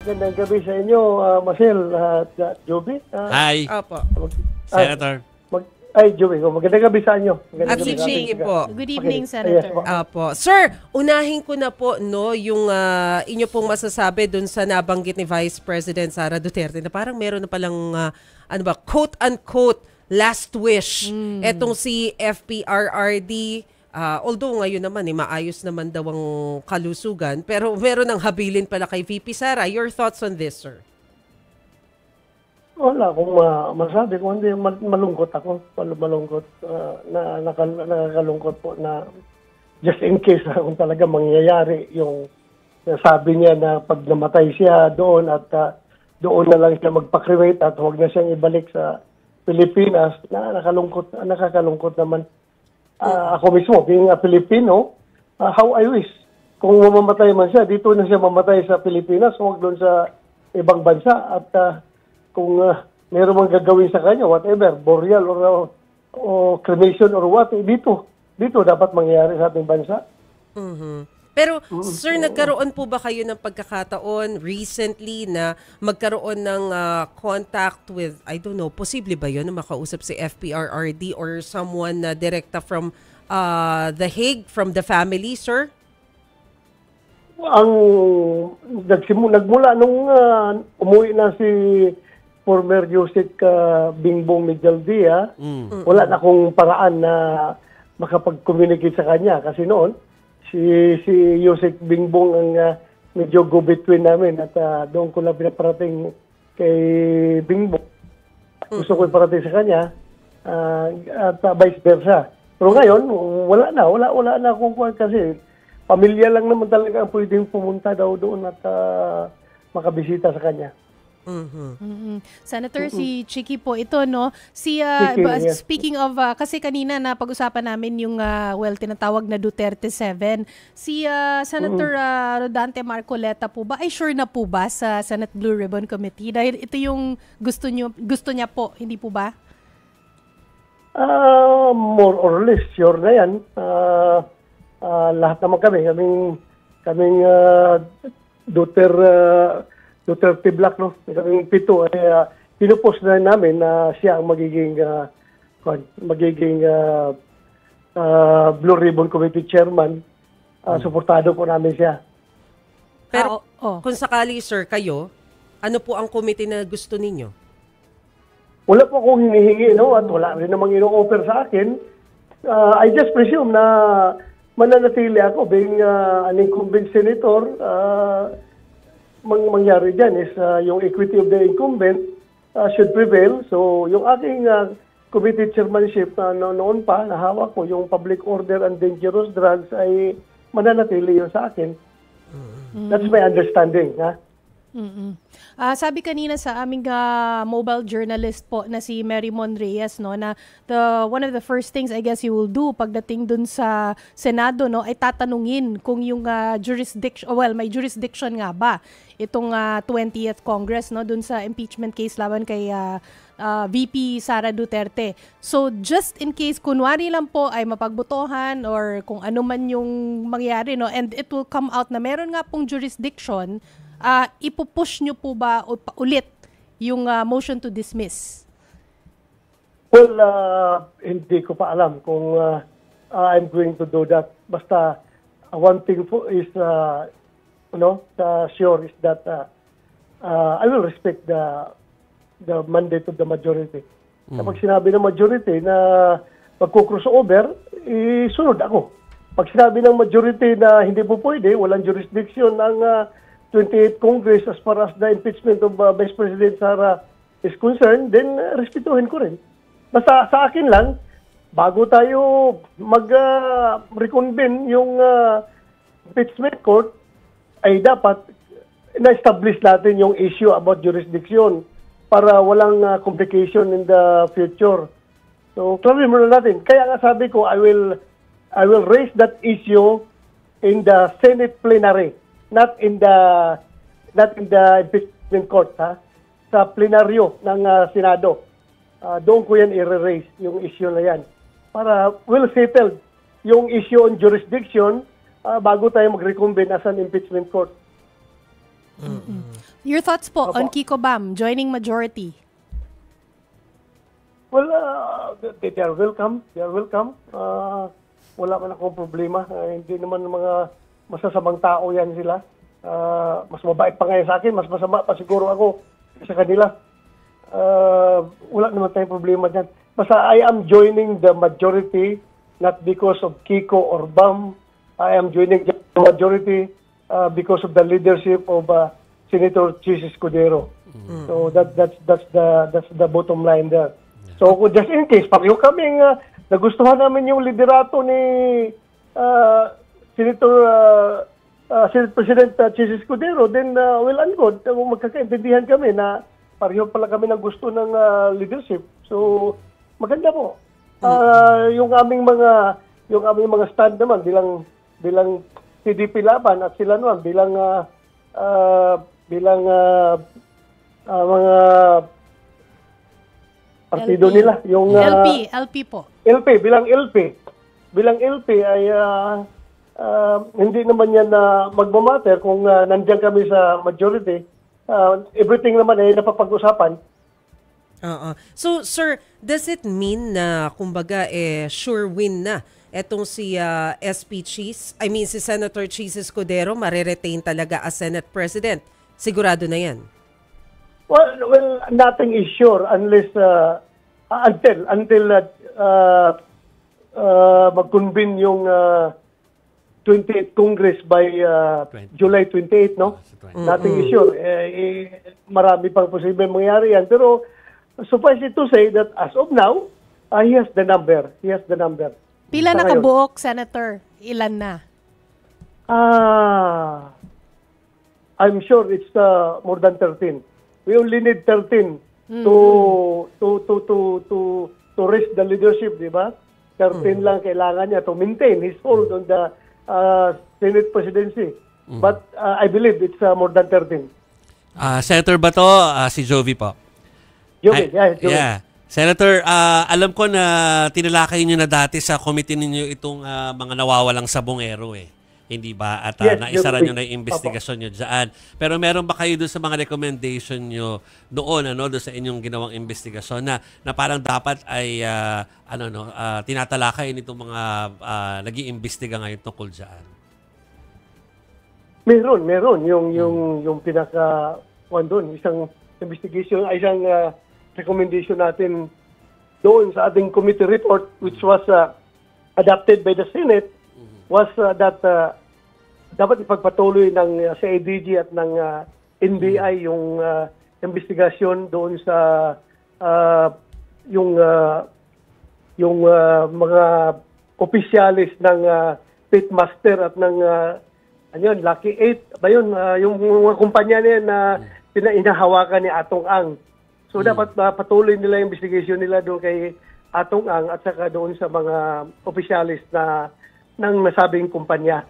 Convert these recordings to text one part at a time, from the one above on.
Gandang gabi sa inyo, Marcel at Joby. Hi, Opo. Senator. Joby, magandang gabi sa inyo. At si sa Chiki ating- po. Good evening, Okay. Senator. Yes, Opo. Sir, unahin ko na po yung inyo pong masasabi dun sa nabanggit ni Vice President Sara Duterte na parang meron na palang quote-unquote last wish. Etong si FPRRD, although ngayon naman maayos naman daw ang kalusugan, pero meron ng habilin pala kay VP Sara. Your thoughts on this, sir? Wala akong masabi. Kung hindi, malungkot ako. Malungkot. Nakakalungkot po na just in case kung talaga mangyayari yung sabi niya na pag namatay siya doon at doon na lang siya magpa-cremate at huwag na siyang ibalik sa Pilipinas, nakakalungkot naman. Ako mismo, being a Filipino, how I wish. Kung mamamatay man siya, dito na siya mamatay sa Pilipinas, huwag doon sa ibang bansa. At kung meron mang gagawin sa kanya, whatever, burial or cremation or what, dito dapat mangyayari sa ating bansa. Pero, sir, nagkaroon po ba kayo ng pagkakataon recently na magkaroon ng contact with, I don't know, posible ba yun na makausap si FPRRD or someone na direkta from The Hague, from the family, sir? Ang nagmula nung umuwi na si former Yusek Bingbong Medialdia, wala na akong paraan na makapag-communicate sa kanya. Kasi noon, si Yusek Bingbong ang medyo go-between namin at doon ko lang pinaparating kay Bingbong. Gusto ko iparating sa kanya at vice versa. Pero ngayon, wala na akong kuwan kasi pamilya lang naman talaga ang pwedeng pumunta daw doon at makabisita sa kanya. Senator, si Chiki po ito, no? Chiki, yes. Speaking of, kasi kanina na pag-usapan namin yung, tinatawag na Duterte 7. Si Senator Rodante Marcoleta po ba, ay sure na po ba sa Senate Blue Ribbon Committee? Dahil ito yung gusto niya po, hindi po ba? More or less, sure na yan. Lahat naman kaming Duterte Black, no? Kaming 7 ay pinupost na namin na siya ang magiging Blue Ribbon Committee Chairman. Suportado po namin siya. Pero kung sakali, sir, kayo, ano po ang committee na gusto ninyo? Wala po akong hinihingi, no? At wala rin namang ino-offer sa akin. I just presume na mananatili ako being an incumbent senator. Mangyari dyan is yung equity of the incumbent should prevail. So yung aking committee chairmanship noon pa, nahawak ko yung public order and dangerous drugs ay mananatili yun sa akin. That's my understanding. Ha? Sabi kanina sa aming mobile journalist po na si Mary Mon Reyes, no, na one of the first things I guess you will do pagdating dun sa Senado, no, ay tatanungin kung yung jurisdiction, may jurisdiction nga ba itong 20th Congress, no, dun sa impeachment case laban kay VP Sara Duterte. So just in case kunwari lang po ay mapagbotohan or kung ano man yung mangyari, no, and it will come out na meron nga pong jurisdiction, ipupush nyo po ba ulit yung motion to dismiss? Well, hindi ko pa alam kung I'm going to do that. Basta one thing is, sure is that I will respect the mandate of the majority. Kapag sinabi ng majority na magko-crossover, isunod ako. Pag sinabi ng majority na hindi po pwede, walang jurisdiction ng 28th Congress as far as the impeachment of Vice President Sara is concerned, then respetuhin ko rin. Basta sa akin lang, bago tayo mag-reconvene yung impeachment court, ay dapat na-establish natin yung issue about jurisdiction para walang complication in the future. So, klarin muna natin. Kaya nga sabi ko, I will raise that issue in the Senate plenary. Not in the impeachment court, ha? Sa plenaryo ng Senado. Doon ko yan i-raise yung issue na yan. Para we'll settle yung issue on jurisdiction bago tayo mag-reconvene as an impeachment court. Your thoughts po Opo. on Kiko Bam joining majority? Well, they are welcome. They are welcome. Wala man akong problema. Hindi naman mga masasamang tao yan sila. Mas mabait pa ngayon sa akin. Mas masama pa siguro ako sa kanila. Wala naman tayong problema dyan. Basta I am joining the majority not because of Kiko or Bam. I am joining the majority because of the leadership of Senator Chis Escudero. So that's the bottom line there. So just in case, pareho kaming nagustuhan namin yung liderato ni Senate President Chis Escudero, then well and good. Magkakaintindihan kami na pareho pala kami ng gusto ng leadership. So maganda po. Yung aming mga stand naman bilang CDP laban at sila naman bilang mga partido LP. nila. Yung LP po. bilang LP ay hindi naman yan na magmamatter kung nandiyan kami sa majority. Everything naman ay napapag-usapan. So, sir, does it mean na, kumbaga, sure win na etong si SP Chis? I mean, si Senator Chis Escudero, mariretain talaga as Senate President? Sigurado na yan? Well, nothing is sure unless until mag-convene yung 28th Congress by July 28, no? Nothing is sure. Marami pang posible mangyari yan. Pero suffice it to say that as of now, he has the number. Pila na kabuok, Senator? Ilan na? I'm sure it's more than 13. We only need 13 to raise the leadership, di ba? 13 lang kailangan niya to maintain his hold on the Senate presidency. But I believe it's more than 13. Senator Bato, si Jovi po. Jovi. Senator, alam ko na tinalakay niyo na dati sa committee ninyo itong mga nawawalang sabongero Hindi ba? At naisara nyo na yung investigasyon nyo dyan. Pero meron ba kayo doon sa mga recommendation nyo doon, doon sa inyong ginawang investigasyon na parang dapat ay tinatalakay nitong mga nag-iimbestiga ngayon tungkol dyan? Meron. Yung pinaka doon, isang investigation, isang recommendation natin doon sa ating committee report which was adopted by the Senate was that dapat ipagpatuloy ng CIDG at ng NBI yung investigasyon doon sa yung mga opisyalis ng Pitmaster at ng Lucky 8 ba yun, yung mga kumpanya niya na inahawakan ni Atong Ang. So dapat patuloy nila yung investigation nila doon kay Atong Ang at saka doon sa mga opisyalis ng nasabing kumpanya.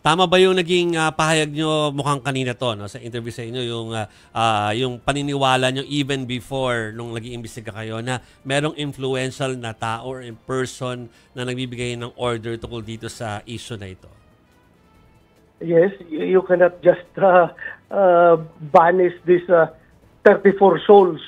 Tama ba yung naging pahayag nyo mukhang kanina to sa interview sa inyo yung paniniwala nyo even before nung nag-iimbestiga kayo na merong influential na tao or in person na nagbibigay ng order tungkol dito sa issue na ito? Yes, you cannot just banish these 34 souls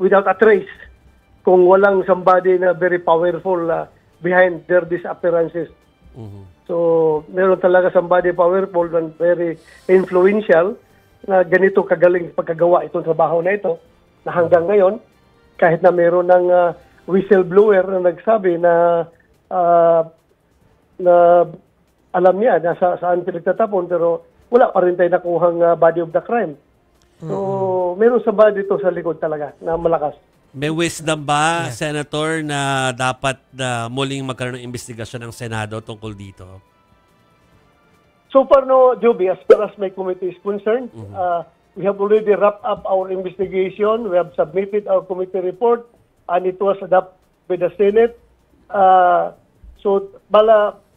without a trace kung walang somebody na very powerful behind their disappearances. So, meron talaga somebody powerful and very influential na ganito kagaling pagkagawa itong trabaho na ito na hanggang ngayon, kahit na meron ng whistleblower na nagsabi na alam niya saan pinagtatapon pero wala pa rin tayo nakuhang body of the crime. So, meron somebody dito sa likod talaga na malakas. May wisdom ba, Senator, na dapat muling magkaroon ng investigasyon ng Senado tungkol dito? So far, no, Joby, as far as my committee is concerned, we have already wrapped up our investigation. We have submitted our committee report and it was adopted by the Senate. So,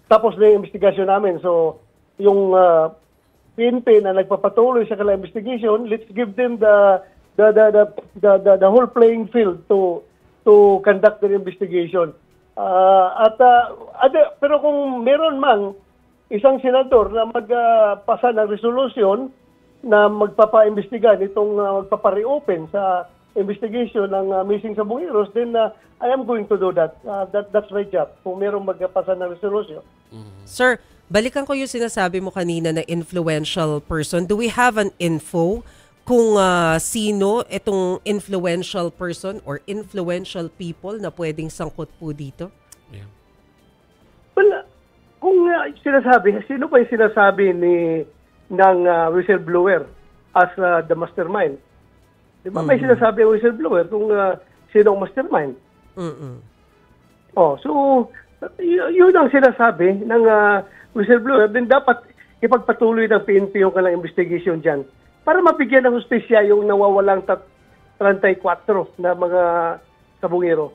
tapos na yung investigasyon namin. So, yung PNP na nagpapatuloy sa kanilang investigation, let's give them the whole playing field to conduct their investigation. Pero kung meron mang isang senador na magpasa ng resolution na magpapa-imbestiga nitong magpapa-reopen sa investigation ng missing sabongeros, then I am going to do that. That's my job. Kung merong magpasa ng resolution. Sir, balikan ko yung sinasabi mo kanina na influential person. Do we have an info kung sino itong influential person or influential people na pwedeng sangkot po dito? Yeah. Well, kung sino pa yung sinasabi ng whistleblower as the mastermind? Di ba may sinasabi ang whistleblower kung sino ang mastermind? So yun ang sinasabi ng whistleblower. Then dapat ipagpatuloy ng PNP yung kanilang investigation dyan para mabigyan ng hustisya yung nawawalang 34 na mga sabungero.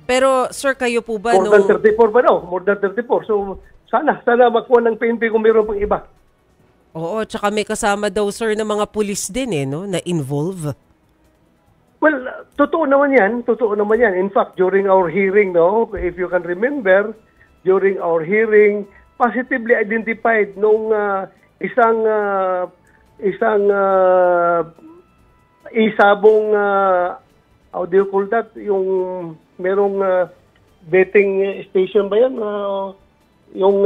Pero sir, kayo po ba More than 34 ba daw? More than 34. So sana makuha ng PNP kung mayroon pang iba. Oo, tsaka may kasama daw sir ng mga pulis din no, na involve. Well, totoo naman yan. In fact, during our hearing, if you can remember, during our hearing, positively identified nung isang isabong, how do you call that? Yung merong betting station ba yan? Yung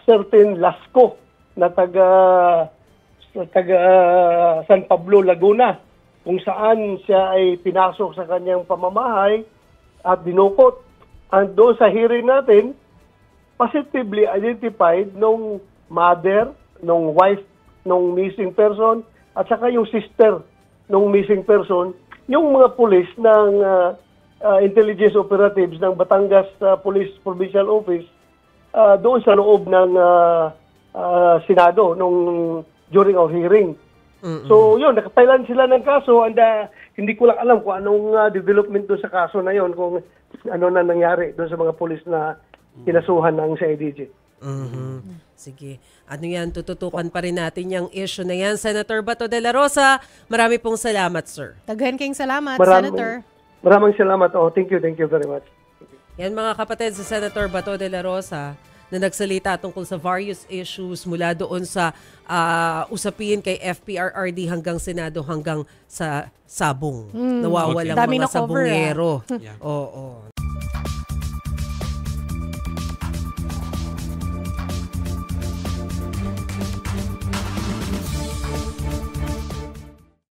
certain Lasco na taga San Pablo, Laguna, kung saan siya ay pinasok sa kanyang pamamahay at dinukot. And doon sa hearing natin, positively identified nung mother, nung wife, nung missing person, at saka yung sister nung missing person, yung mga pulis ng intelligence operatives ng Batangas Police Provincial Office doon sa loob ng Senado during our hearing. So yun, nakapailan sila ng kaso and hindi ko lang alam kung anong development doon sa kaso na yun, kung ano na nangyari doon sa mga pulis na kinasuhan ng CIDG. Sige. Ano yan, tututukan pa rin natin yung issue na yan. Senator Bato de la Rosa, marami pong salamat, sir. Daghan kayong salamat, Senator. Maraming salamat. Thank you very much. Yan mga kapatid, sa Senator Bato de la Rosa na nagsalita tungkol sa various issues mula doon sa usapin kay FPRRD hanggang Senado hanggang sa sabong. Nawawalang Dami mga na cover, sabongero. Yeah. Oo.